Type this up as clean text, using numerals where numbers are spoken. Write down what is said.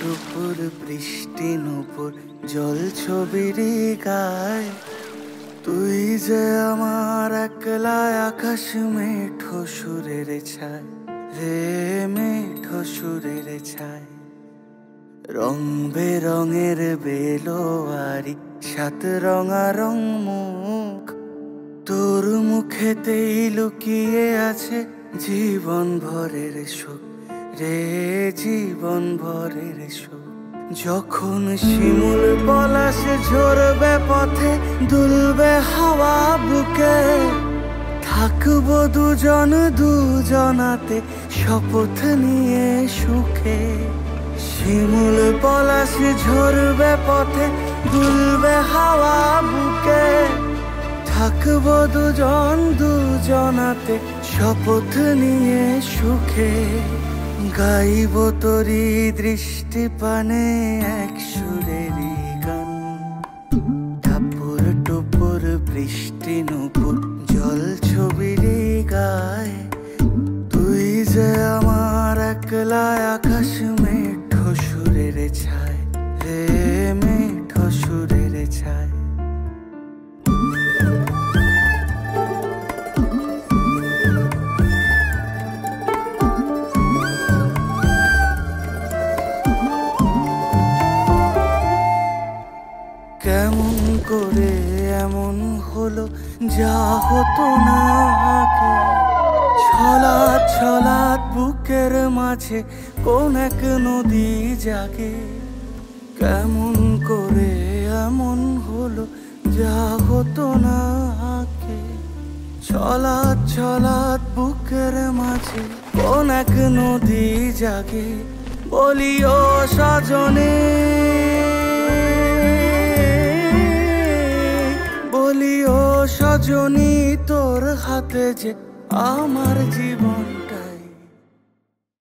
টুপুর বৃষ্টি নুপুর জল ছবির গায়, তুই যে আমার একলা আকাশ মেঠো সুরের ছায় রে, মেঠো সুরের ছায়। রং বেরঙের বেলোয়ারি সাত রঙারং মুখ, তোর মুখেতেই লুকিয়ে আছে জীবন ভরের সুখ রে, জীবন ভরের সুখ। যখন শিমুল পলাশ ঝরবে পথে, দুলবে হাওয়া বুকে, থাকবো দুজন দুজনাতে শপথ নিয়ে সুখে। শিমুল পলাশ ঝরবে পথে, দুলবে হাওয়া বুকে, থাকবো দুজন দুজনাতে শপথ নিয়ে সুখে। গাইব তোরি দৃষ্টি পানে এক সুরেরই গান, টাপুর টুপুর বৃষ্টি নুপুর জল ছবির গায়, তুই যে আমার একলা আকাশ মেঠো সুরের ছায় রে, মেঠো সুরের ছায়। কেমন করে এমন হলো যা হতো না আগে, ছলাৎ ছলাৎ বুকের মাঝে কোন এক নদী জাগে। কেমন করে এমন হলো যা হতো না আগে, ছলাৎ ছলাৎ বুকের মাঝে কোন এক নদী জাগে। বলি ও সজনে, বলি ও সজনী, তোর হাতে যে আমার জীবন।